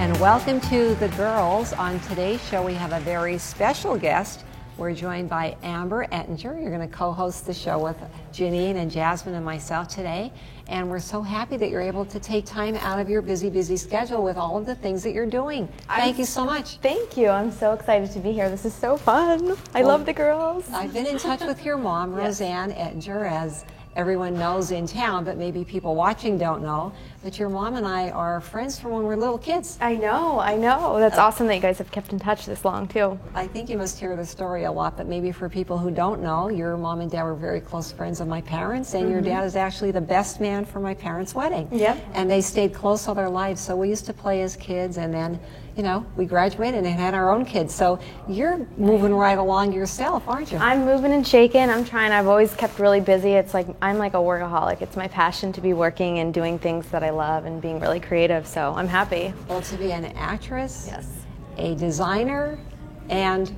And welcome to The Girls. On today's show, we have a very special guest. We're joined by Amber Ettinger. You're going to co-host the show with Janine and Jasmine and myself today. And we're so happy that you're able to take time out of your busy, busy schedule with all of the things that you're doing. Thank you so much. Thank you. I'm so excited to be here. This is so fun. I love The Girls. I've been in touch with your mom, Roseanne Ettinger, as everyone knows in town, but maybe people watching don't know. But your mom and I are friends from when we were little kids. I know. That's awesome that you guys have kept in touch this long, too. I think you must hear the story a lot, but maybe for people who don't know, your mom and dad were very close friends of my parents, and your dad is actually the best man for my parents' wedding. Yep. And they stayed close all their lives, so we used to play as kids, and then, you know, we graduated and had our own kids. So you're moving right along yourself, aren't you? I'm moving and shaking. I'm trying. I've always kept really busy. It's like I'm like a workaholic. It's my passion to be working and doing things that I love and being really creative. So I'm happy. Well, to be an actress, Yes. a designer, and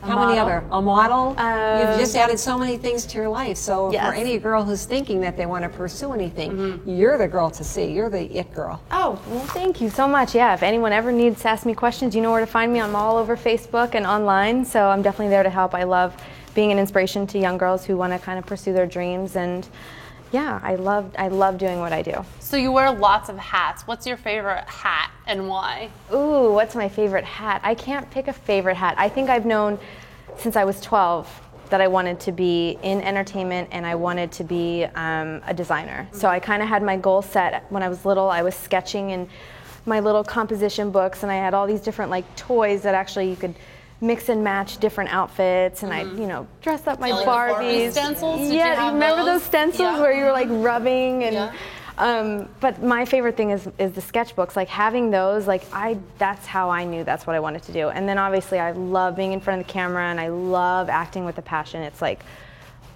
A how many model. other? A model? You've just added so many things to your life. So Yes. for any girl who's thinking that they want to pursue anything, you're the girl to see. You're the it girl. Oh, well, thank you so much. Yeah, if anyone ever needs to ask me questions, you know where to find me. I'm all over Facebook and online, so I'm definitely there to help. I love being an inspiration to young girls who want to kind of pursue their dreams, and yeah, I love doing what I do. So you wear lots of hats. What's your favorite hat and why? Ooh, what's my favorite hat? I can't pick a favorite hat. I think I've known since I was 12 that I wanted to be in entertainment and I wanted to be a designer. So I kind of had my goal set when I was little. I was sketching in my little composition books, and I had all these different like toys that actually you could mix and match different outfits, and I, dress up my like the Barbie Barbies. stencils? Did you Yeah, have remember those? those stencils Yeah. where you were like rubbing and. Yeah. But my favorite thing is the sketchbooks. Like having those, that's how I knew that's what I wanted to do. And then obviously I love being in front of the camera, and I love acting with a passion. It's like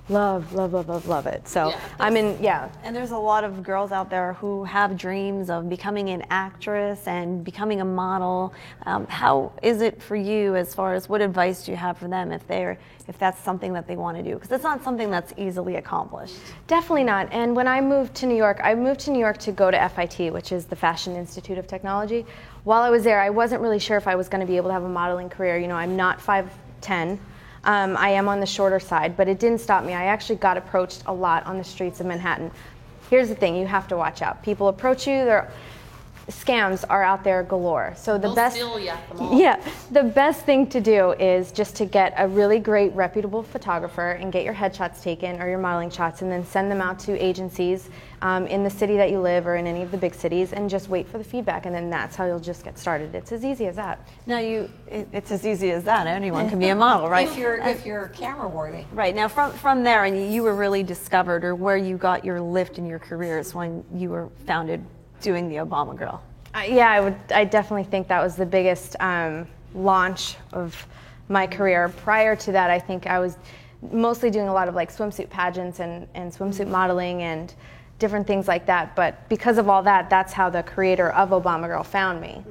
love it. So And there's a lot of girls out there who have dreams of becoming an actress and becoming a model. How is it for you, as far as what advice do you have for them if that's something that they want to do? Because it's not something that's easily accomplished. Definitely not. And when I moved to New York to go to FIT, which is the Fashion Institute of Technology. While I was there, I wasn't really sure if I was going to be able to have a modeling career. I'm not 5'10". I am on the shorter side, but it didn't stop me. I actually got approached a lot on the streets of Manhattan. Here's the thing, you have to watch out. People approach you, scams are out there galore. So They'll steal you at the mall. Yeah, the best thing to do is just to get a really great reputable photographer and get your headshots taken or your modeling shots, and then send them out to agencies in the city that you live or in any of the big cities, and just wait for the feedback, and then that's how you'll just get started. It's as easy as that. Now it's as easy as that. Anyone can be a model, right? If you're camera worthy. Right, now from there, and you were really discovered, or where you got your lift in your career is when you were founded doing the Obama Girl. I definitely think that was the biggest launch of my career. Prior to that, I think I was mostly doing a lot of like swimsuit pageants and swimsuit modeling and different things like that. But because of all that, that's how the creator of Obama Girl found me.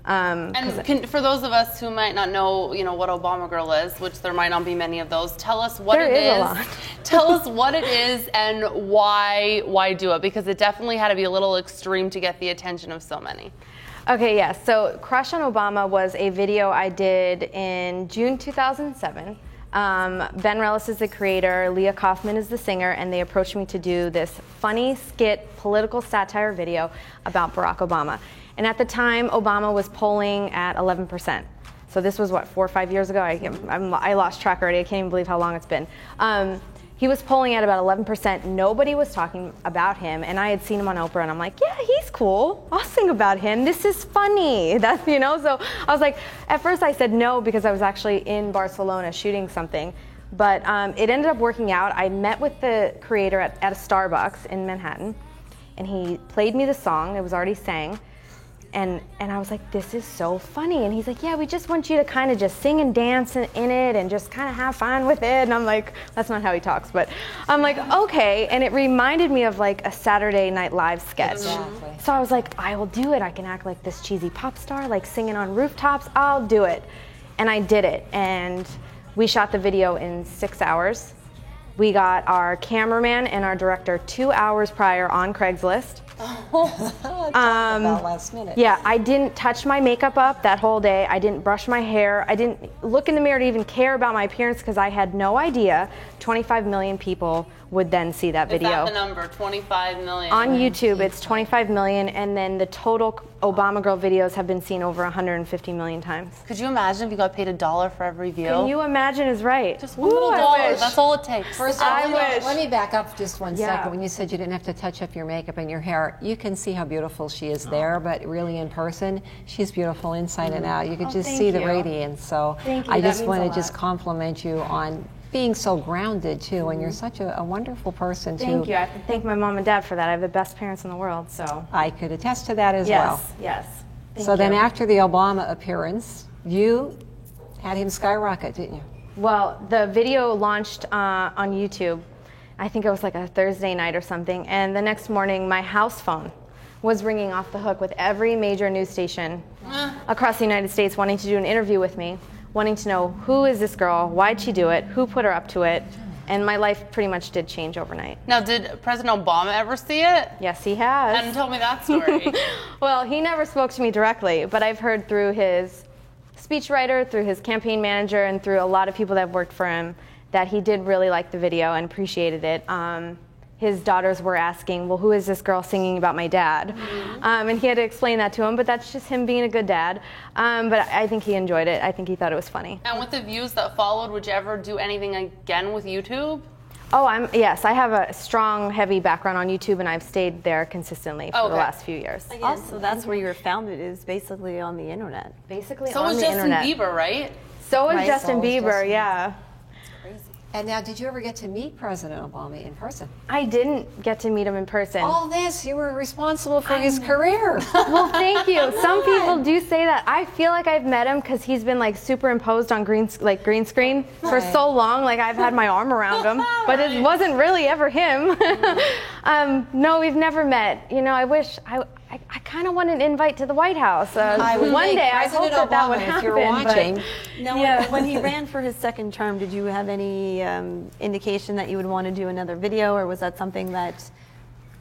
For those of us who might not know, what Obama Girl is, which there might not be many of those, tell us what it is. There is a lot. Tell us what it is and why do it, because it definitely had to be a little extreme to get the attention of so many. Okay, yeah. So Crush on Obama was a video I did in June 2007. Ben Rellis is the creator, Leah Kaufman is the singer, and they approached me to do this funny skit political satire video about Barack Obama. And at the time, Obama was polling at 11%. So this was, 4 or 5 years ago? I lost track already. I can't even believe how long it's been. He was polling at about 11%. Nobody was talking about him, and I had seen him on Oprah, and I'm like, yeah, he's cool. I'll sing about him. This is funny. So I was like, at first I said no because I was actually in Barcelona shooting something, but it ended up working out. I met with the creator at a Starbucks in Manhattan, and he played me the song. It was already sang. And I was like, this is so funny. And he's like, yeah, we just want you to kind of just sing and dance in it and just kind of have fun with it. And I'm like, that's not how he talks, but I'm like, okay. And it reminded me of like a Saturday Night Live sketch. Exactly. So I was like, I will do it. I can act like this cheesy pop star, like singing on rooftops. I'll do it. And I did it. And we shot the video in 6 hours. We got our cameraman and our director 2 hours prior on Craigslist. Talk about last minute. Yeah, I didn't touch my makeup up that whole day. I didn't brush my hair. I didn't look in the mirror to even care about my appearance because I had no idea 25 million people would then see that video. Is that the number, 25 million? On YouTube, it's 25 million, and then the total Obama Girl videos have been seen over 150 million times. Could you imagine if you got paid $1 for every view? Can you imagine is right. Just one little dollar, wish. that's all it takes. First of all, I wish. let me back up just one Yeah. second. When you said you didn't have to touch up your makeup and your hair, you can see how beautiful she is there, but really in person, she's beautiful inside and out. You could just thank see the you. radiance. So Thank you, I that just means want a to just lot. compliment you on being so grounded too, and you're such a wonderful person too. Thank you. I have to thank my mom and dad for that. I have the best parents in the world, so. I could attest to that as Yes, well. yes. Thank So then you. after the Obama appearance, you had him skyrocket, didn't you? Well, the video launched on YouTube. I think it was like a Thursday night or something. And the next morning, my house phone was ringing off the hook with every major news station across the United States wanting to do an interview with me, wanting to know who is this girl, why'd she do it, who put her up to it. And my life pretty much did change overnight. Now, did President Obama ever see it? Yes, he has. And tell me that story. Well, he never spoke to me directly, but I've heard through his speechwriter, through his campaign manager, and through a lot of people that have worked for him that he did really like the video and appreciated it. His daughters were asking, well, who is this girl singing about my dad? And he had to explain that to him, but that's just him being a good dad. But I think he enjoyed it. I think he thought it was funny. And with the views that followed, would you ever do anything again with YouTube? Oh, yes, I have a strong, heavy background on YouTube, and I've stayed there consistently for the Okay. last few years. Again, so that's where you were founded, is basically on the internet. Basically So on was the Justin internet. Bieber, right? So was Right, Justin so was Bieber, Justin. yeah. And now, did you ever get to meet President Obama in person? I didn't get to meet him in person. All this, you were responsible for his career. Well, thank you. Some people do say that. I feel like I've met him because he's been like superimposed on green screen for Right. so long. Like I've had my arm around him, but it wasn't really ever him. No, we've never met. You know, I wish I kind of want an invite to the White House. I would One think day, I hope President that Obama, would if happen. you're but- watching, Now, Yeah. when he ran for his second term, did you have any indication that you would want to do another video, or was that something that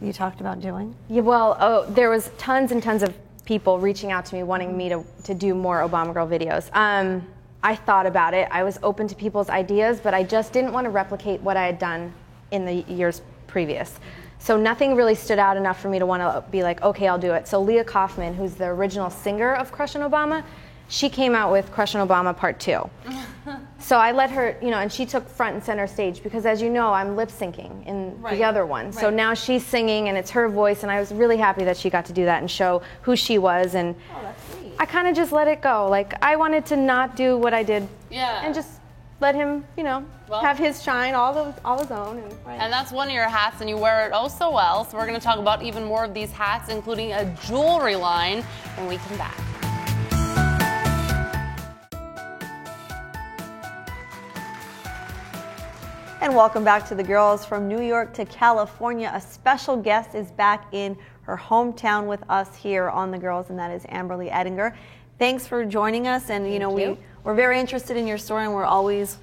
you talked about doing? Yeah, well, there was tons and tons of people reaching out to me wanting me to do more Obama Girl videos. I thought about it. I was open to people's ideas, but I just didn't want to replicate what I had done in the years previous. So nothing really stood out enough for me to want to be like, okay, I'll do it. So Leah Kaufman, who's the original singer of Crush on Obama, she came out with Crush on Obama Part 2. So I let her, you know, and she took front and center stage because, as you know, I'm lip syncing in the other one. So now she's singing and it's her voice, and I was really happy that she got to do that and show who she was. And I kind of just let it go. Like, I wanted to not do what I did and just let him, you know, have his shine, all his own. And that's one of your hats, and you wear it oh so well. So we're going to talk about even more of these hats, including a jewelry line, when we come back. And welcome back to the girls. From New York to California, a special guest is back in her hometown with us here on The Girls, and that is Amberly Ettinger. Thanks for joining us, and you know, we're very interested in your story, and we're always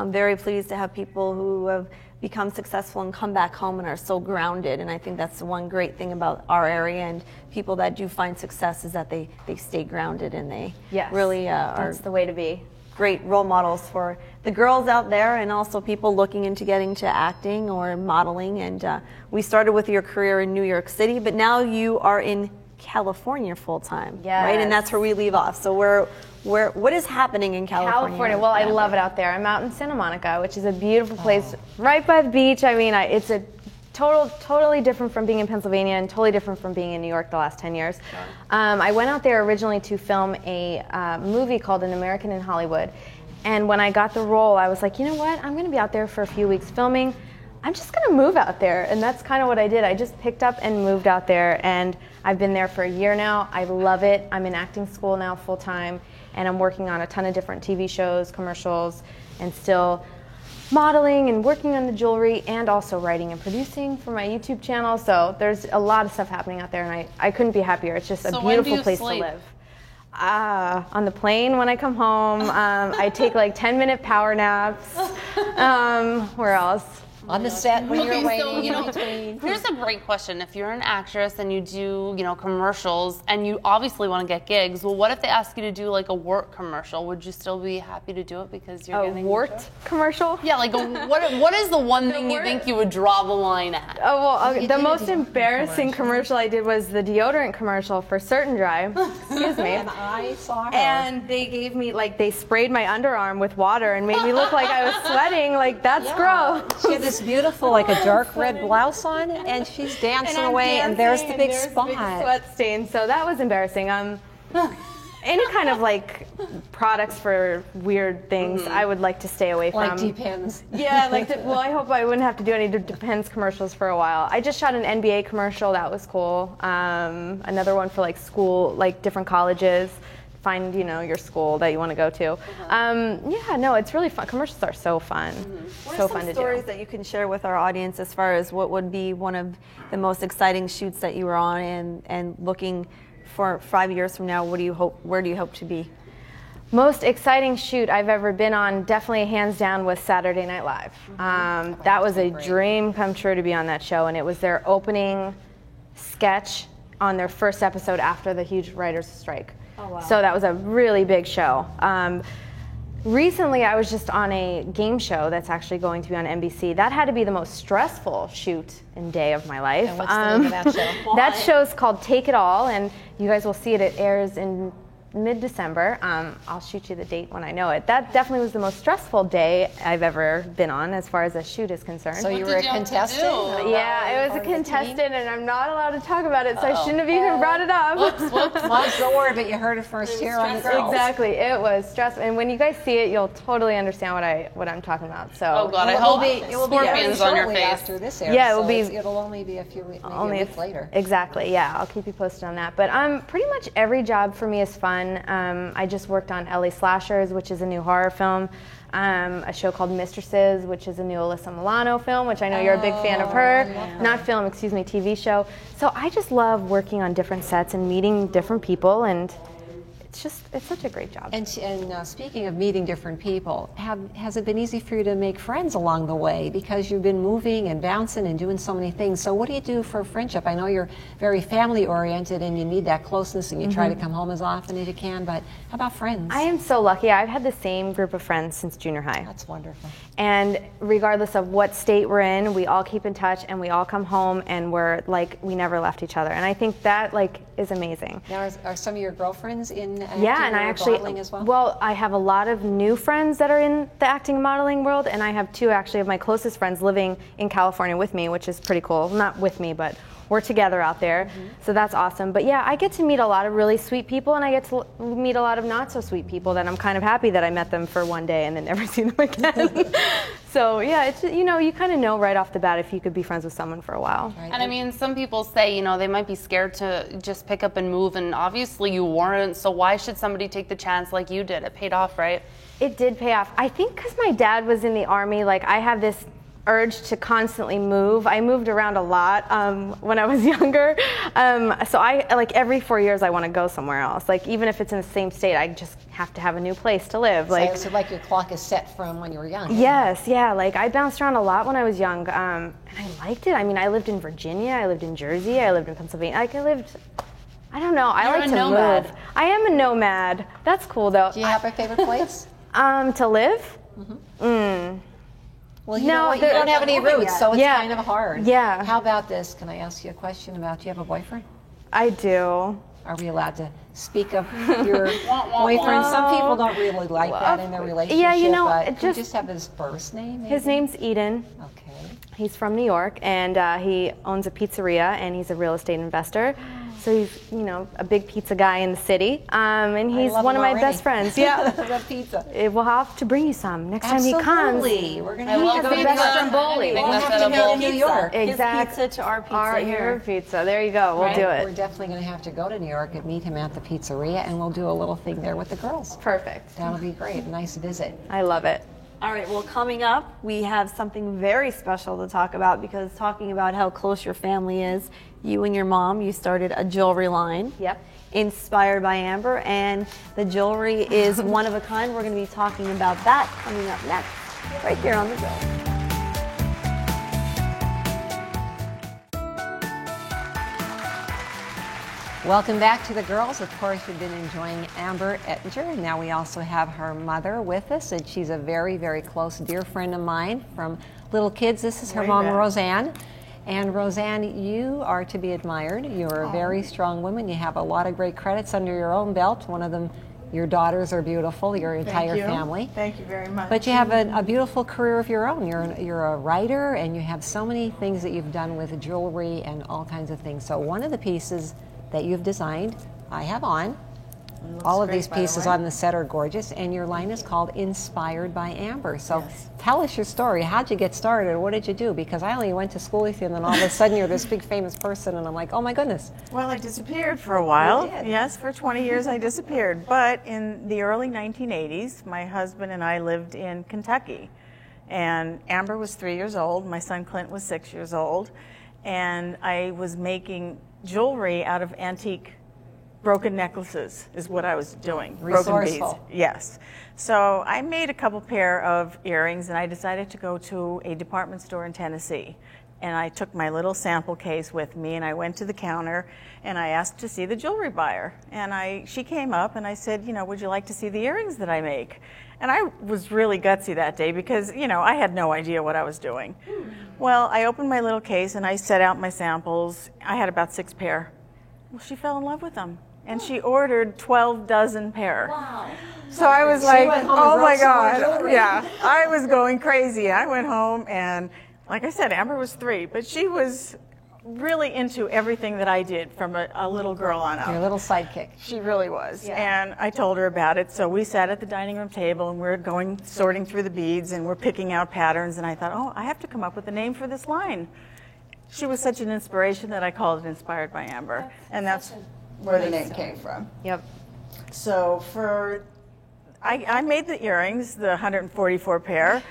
very pleased to have people who have become successful and come back home and are so grounded. And I think that's the one great thing about our area, and people that do find success is that they stay grounded, and they really are That's the way to be. great role models for the girls out there, and also people looking into getting to acting or modeling. And we started with your career in New York City, but now you are in California full time, right? And that's where we leave off. So what is happening in California? Well, I love it out there. I'm out in Santa Monica, which is a beautiful place right by the beach. I mean, it's a totally different from being in Pennsylvania, and totally different from being in New York the last 10 years. I went out there originally to film a movie called An American in Hollywood. And when I got the role, I was like, you know what? I'm going to be out there for a few weeks filming. I'm just going to move out there. And that's kind of what I did. I just picked up and moved out there. And I've been there for a year now. I love it. I'm in acting school now full time. And I'm working on a ton of different TV shows, commercials, and still modeling and working on the jewelry, and also writing and producing for my YouTube channel. So there's a lot of stuff happening out there, and I couldn't be happier. It's just a beautiful place to live. On the plane when I come home. I take like 10-minute power naps. Where else? On the set when you're waiting, so, you know, between. here's a great question. If you're an actress and you do, you know, commercials and you obviously want to get gigs, well, what if they ask you to do like a wart commercial? Would you still be happy to do it because you're A getting wart commercial? Yeah, like what is the one thing you think you would draw the line at? Oh, well, You the did most a embarrassing commercial I did was the deodorant commercial for Certain Dry. Excuse me. And I saw her. And they gave me, like, they sprayed my underarm with water and made me look like I was sweating. Like, that's gross. She had this beautiful, like a dark red blouse on, and she's dancing I'm away, and there's the big dancing, spot. and there's the big sweat stain. So that was embarrassing. Any kind of like products for weird things, I would like to stay away from. Like Depends. Yeah, well, I hope I wouldn't have to do any Depends commercials for a while. I just shot an NBA commercial. That was cool. Another one for like school, like different colleges. Find, you know, your school that you want to go to. Yeah, no, it's really fun. Commercials are so fun. What So are fun some to stories do. that you can share with our audience as far as what would be one of the most exciting shoots that you were on, and looking for 5 years from now, where do you hope to be? Most exciting shoot I've ever been on, definitely hands down, was Saturday Night Live. That was a dream come true to be on that show, and it was their opening sketch on their first episode after the huge writers' strike. Oh, wow. So that was a really big show. Recently, I was just on a game show that's actually going to be on NBC. That had to be the most stressful shoot and day of my life. And what's the name of that show? That show's called Take It All, and you guys will see it. It airs in mid-December. I'll shoot you the date when I know it. That definitely was the most stressful day I've ever been on as far as a shoot is concerned. So you What were a did you have to contestant? do? Yeah, it was a Part of the team? contestant, and I'm not allowed to talk about it, so I shouldn't have even brought it up. Mom's the word, but you heard it first here on the girls. Exactly, it was stressful, and when you guys see it, you'll totally understand what I'm talking about. So Oh God, I It will hope be scorpions on your shortly face. after this airs. Yeah, it will so be- It'll only be a few weeks, maybe only a week later. Exactly, yeah. I'll keep you posted on that. But pretty much every job for me is fun. I just worked on LA Slashers, which is a new horror film. A show called Mistresses, which is a new Alyssa Milano film, which I know you're a big fan of her. Not film, excuse me, TV show. So I just love working on different sets and meeting different people, and it's such a great job. And speaking of meeting different people, has it been easy for you to make friends along the way? Because you've been moving and bouncing and doing so many things. So what do you do for friendship? I know you're very family oriented and you need that closeness and you try to come home as often as you can, but how about friends? I am so lucky. I've had the same group of friends since junior high. That's wonderful. And regardless of what state we're in, we all keep in touch and we all come home and we're like, we never left each other. And I think that is amazing. Now, are some of your girlfriends in acting Yeah, and I or actually, modeling as well? I have a lot of new friends that are in the acting and modeling world, and I have two actually of my closest friends living in California with me, which is pretty cool. Not with me, but we're together out there, so that's awesome. But yeah, I get to meet a lot of really sweet people, and I get to meet a lot of not so sweet people that I'm kind of happy that I met them for one day and then never see them again. So yeah, it's, you kind of know right off the bat if you could be friends with someone for a while. Right. And I mean, some people say, they might be scared to just pick up and move, and obviously you weren't, so why should somebody take the chance like you did? It paid off, right? It did pay off. I think because my dad was in the Army, I have this urge to constantly move. I moved around a lot when I was younger. So I, every 4 years I want to go somewhere else. Even if it's in the same state, I just have to have a new place to live. So your clock is set from when you were young. Yes, yeah. I bounced around a lot when I was young, and I liked it. I mean, I lived in Virginia, I lived in Jersey, I lived in Pennsylvania. I don't know. I You're like a to nomad. move. I am a nomad. That's cool though. Do you have a favorite place? To live? Well, you No, know what? You there- don't have any roots, so it's Yeah. kind of hard. Yeah. How about this? Can I ask you a question about, do you have a boyfriend? I do. Are we allowed to speak of your boyfriend? Some people don't really like that in their relationship. Yeah, but it can you just- just have his first name? Maybe? His name's Eden. Okay. He's from New York, and he owns a pizzeria, and he's a real estate investor. So he's, a big pizza guy in the city, and he's love one him of my already. best friends. Yeah, The pizza. we'll have to bring you some next time he comes. Absolutely. We're going to I love have to pizza. go to Stromboli. We'll That's have to edible. meet in New York. Exactly. His pizza to our pizza Your here. pizza. There you go. We'll do We're it. definitely going to have to go to New York and meet him at the pizzeria, and we'll do a little thing there with the girls. Perfect. That'll be great. A nice visit. I love it. All right, well, coming up, we have something very special to talk about, because talking about how close your family is, you and your mom, you started a jewelry line. Yep. Inspired by Amber, and the jewelry is one of a kind. We're going to be talking about that coming up next, right here on The Go. Welcome back to the girls. Of course, we've been enjoying Amber Ettinger, and now we also have her mother with us, and she's a very, very close, dear friend of mine from little kids. This is her mom, Roseanne. And Roseanne, you are to be admired. You're a very strong woman. You have a lot of great credits under your own belt. One of them, your daughters are beautiful, your entire family. Thank you very much. But you have a beautiful career of your own. You're a writer, and you have so many things that you've done with jewelry and all kinds of things. So one of the pieces that you've designed, I have on. All of these pieces on the set are gorgeous, and your line is called Inspired by Amber. So tell us your story. How'd you get started? What did you do? Because I only went to school with you, and then all of a sudden you're this big famous person, and I'm like, oh my goodness. Well, I disappeared for a while. Yes, for 20 years I disappeared. But in the early 1980s, my husband and I lived in Kentucky. And Amber was 3 years old. My son Clint was 6 years old. And I was making jewelry out of antique broken necklaces is what I was doing. Resourceful. Broken beads. Yes. So I made a couple pair of earrings, and I decided to go to a department store in Tennessee. And I took my little sample case with me, and I went to the counter, and I asked to see the jewelry buyer. And she came up, and I said, you know, would you like to see the earrings that I make? And I was really gutsy that day because, you know, I had no idea what I was doing. Well, I opened my little case, and I set out my samples. I had about 6 pair. Well, she fell in love with them. And she ordered 12 dozen pair. Wow. So I was like, oh my God. Yeah, I was going crazy. I went home, and like I said, Amber was 3, but she was really into everything that I did from a little girl on up. Your little sidekick. She really was. Yeah. And I told her about it. So we sat at the dining room table, and we're sorting through the beads, and we're picking out patterns. And I thought, oh, I have to come up with a name for this line. She was such an inspiration that I called it Inspired by Amber. And that's where the name came from. Yep. So I made the earrings, the 144 pair,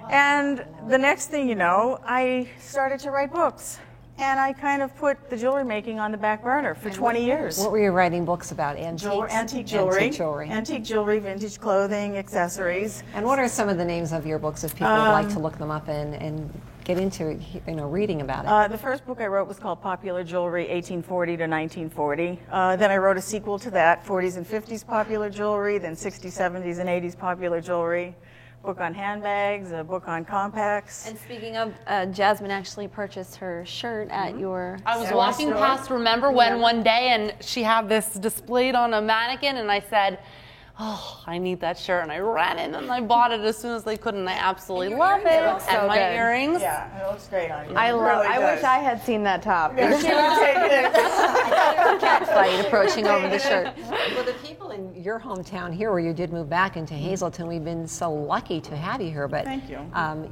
and the next thing you know, I started to write books. And I kind of put the jewelry making on the back burner for 20 years. What were you writing books about? Antiques? Antique jewelry. Antique jewelry. Antique jewelry, vintage clothing, accessories. And what are some of the names of your books if people would like to look them up and get into, you know, reading about it? The first book I wrote was called Popular Jewelry, 1840 to 1940. Then I wrote a sequel to that, 40s and 50s popular jewelry, then 60s, 70s, and 80s popular jewelry. Book on handbags, a book on compacts. And speaking of, Jasmine actually purchased her shirt at your I was walking past, remember when one day, and she had this displayed on a mannequin, and I said, oh, I need that shirt, and I ran in and I bought it as soon as they could, and I absolutely love it. And my earrings. Yeah, it looks great on you. I wish I had seen that top. Yeah, she would take it. Cat fight approaching over the shirt. Well, the people in your hometown here, where you did move back into Hazleton, we've been so lucky to have you here. But thank you.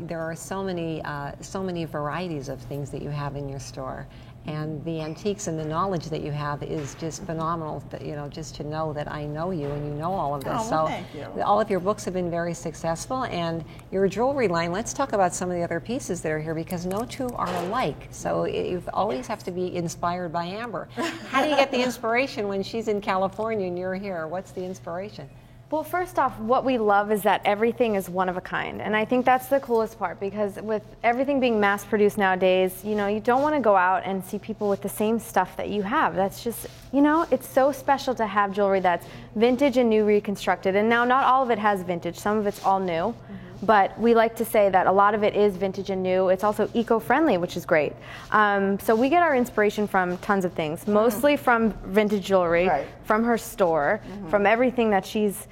There are so many varieties of things that you have in your store. And the antiques and the knowledge that you have is just phenomenal, you know, just to know that I know you and you know all of this. Oh, well, thank you. All of your books have been very successful, and your jewelry line, let's talk about some of the other pieces that are here, because no two are alike. So you always have to be inspired by Amber. How do you get the inspiration when she's in California and you're here? What's the inspiration? Well, first off, what we love is that everything is one of a kind. And I think that's the coolest part, because with everything being mass produced nowadays, you know, you don't want to go out and see people with the same stuff that you have. That's just, you know, it's so special to have jewelry that's vintage and new reconstructed. And now not all of it has vintage, some of it's all new. But we like to say that a lot of it is vintage and new. It's also eco-friendly, which is great. So we get our inspiration from tons of things, mostly from vintage jewelry, from her store, from everything that she's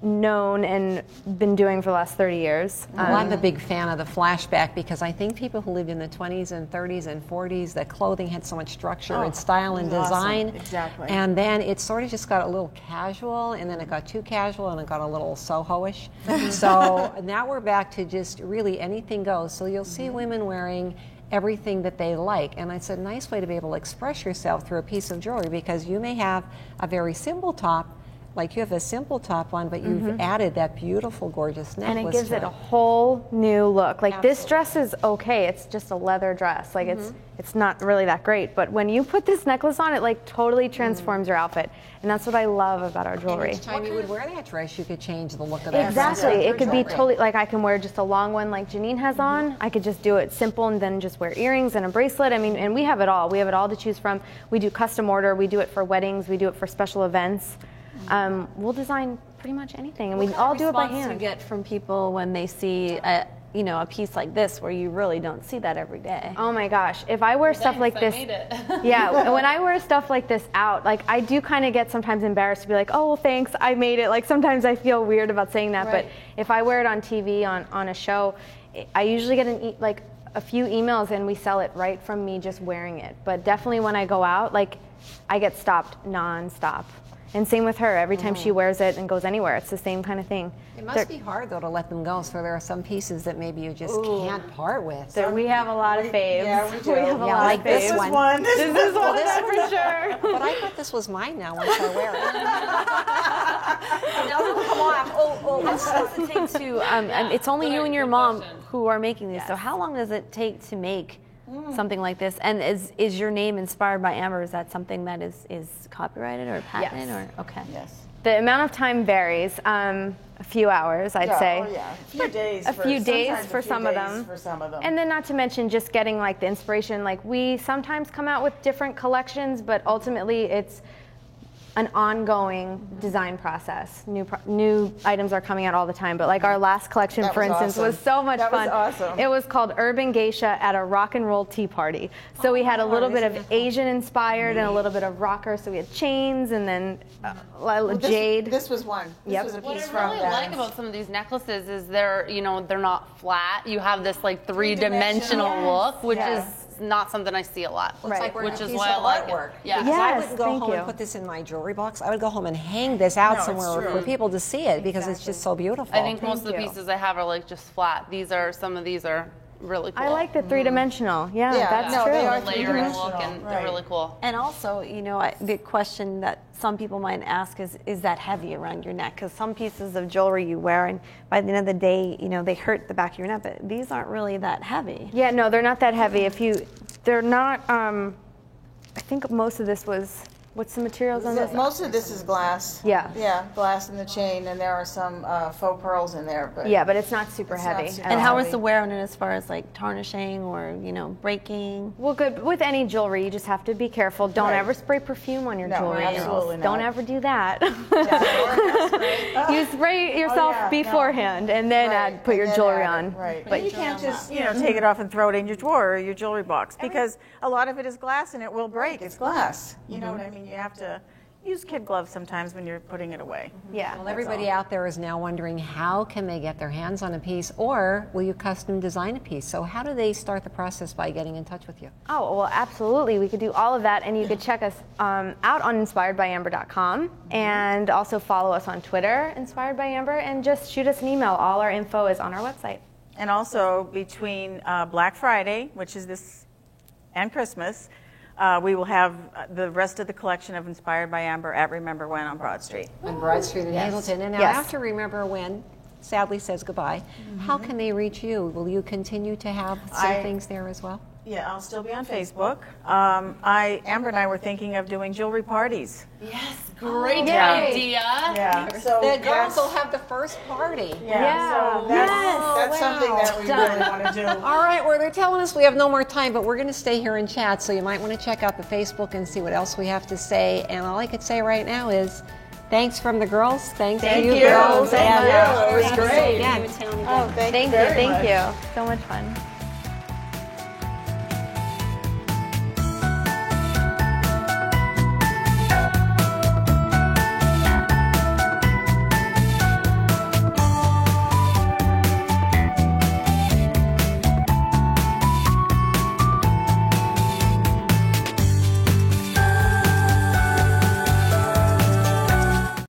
known and been doing for the last 30 years. Well, I'm a big fan of the flashback, because I think people who lived in the 20s and 30s and 40s, the clothing had so much structure and style and design. Awesome. Exactly. And then it sort of just got a little casual, and then it got too casual, and it got a little Soho-ish. So now we're back to just really anything goes. So you'll see women wearing everything that they like. And it's a nice way to be able to express yourself through a piece of jewelry, because you may have a very simple top, like you have a simple top on, but you've added that beautiful, gorgeous necklace. And it gives to it a whole new look. Like this dress is okay, it's just a leather dress. Like it's not really that great, but when you put this necklace on, it like totally transforms your outfit. And that's what I love about our jewelry. And each time you would wear that dress, you could change the look of that dress. Exactly. It could be totally, like I can wear just a long one like Janine has on. I could just do it simple and then just wear earrings and a bracelet. I mean, and we have it all. We have it all to choose from. We do custom order. We do it for weddings. We do it for special events. We'll design pretty much anything, and we all do it by hand. What you get from people when they see a piece like this, where you really don't see that every day? Oh my gosh, if I wear stuff like this, yeah, when I wear stuff like this out, like I do kind of get sometimes embarrassed to be like, oh, well, thanks, I made it. Like sometimes I feel weird about saying that, but if I wear it on TV on a show, I usually get a few emails and we sell it right from me just wearing it. But definitely when I go out, like I get stopped nonstop. And same with her. Every time she wears it and goes anywhere, it's the same kind of thing. It must be hard, though, to let them go. So there are some pieces that maybe you just can't part with. We have a lot of faves. Yeah, we do. We have a lot like of this faves. one. This is one for sure. But I thought this was mine now once I wear it. Now it'll come off. How long does it take to? It's only you and your mom who are making these. So how long does it take to make something like this? And is your name inspired by Amber? Is that something that is copyrighted or patented? Yes. Or okay. Yes. The amount of time varies. A few hours, I'd say. Oh, yeah. A few days. A few days for some of them. And then not to mention just getting like the inspiration. Like we sometimes come out with different collections, but ultimately it's an ongoing design process. New items are coming out all the time, but like our last collection, for instance, was so much fun. That was awesome. It was called Urban Geisha at a Rock and Roll Tea Party. So we had a little bit of Asian inspired and a little bit of rocker. So we had chains and then jade. This was one. This was a What piece I from really that. like about some of these necklaces is they're not flat. You have this like three-dimensional look, which is not something I see a lot. Right. Which is why I like it. Yeah. Because I Yes, wouldn't go thank home you. and put this in my jewelry box. I would go home and hang this out No, it's somewhere true. for people to see it because it's just so beautiful. I think most of the you. pieces I have are like just flat. Some of these are really cool. I like the three-dimensional. Yeah, that's no, true. they are the layering look, three-dimensional, and they're really cool. And also, the question that some people might ask is that heavy around your neck? Because some pieces of jewelry you wear, and by the end of the day, they hurt the back of your neck, but these aren't really that heavy. Yeah, no, they're not that heavy. They're not, I think most of this was, what's the materials on this? Most of this is glass. Yeah. Yeah, glass in the chain, and there are some faux pearls in there. But Yeah, but it's not super It's not heavy. super at And all. how is the wear on it as far as like tarnishing or breaking? Well, good. With any jewelry, you just have to be careful. Don't Right. ever spray perfume on your No, jewelry. absolutely not. Don't ever do that. You spray yourself yeah, no. beforehand and then put your jewelry on. Right. But you can't just take it off and throw it in your drawer or your jewelry box because a lot of it is glass and it will break. It's glass. You know what I mean? You have to use kid gloves sometimes when you're putting it away. yeah. Well, everybody out there is now wondering how can they get their hands on a piece, or will you custom design a piece? So how do they start the process by getting in touch with you? Oh, well, absolutely. We could do all of that, and you could check us out on inspiredbyamber.com and also follow us on Twitter, Inspired by Amber, and just shoot us an email. All our info is on our website. And also between Black Friday, which is this, and Christmas, we will have the rest of the collection of Inspired by Amber at Remember When on Broad Street. On Broad Street in Hazleton. And now Yes. after Remember When sadly says goodbye, how can they reach you? Will you continue to have some things there as well? Yeah, I'll still be on Facebook. Amber and I were thinking of doing jewelry parties. Yes, great Yeah. idea. Yeah, so The girls will have the first party. so that's something that we really want to do. All right, well, they're telling us we have no more time, but we're going to stay here and chat, so you might want to check out the Facebook and see what else we have to say. And all I could say right now is thanks from the girls. Thanks to you girls. Thank And, you. It was great. again. Oh, thank you very much. Thank you. So much fun.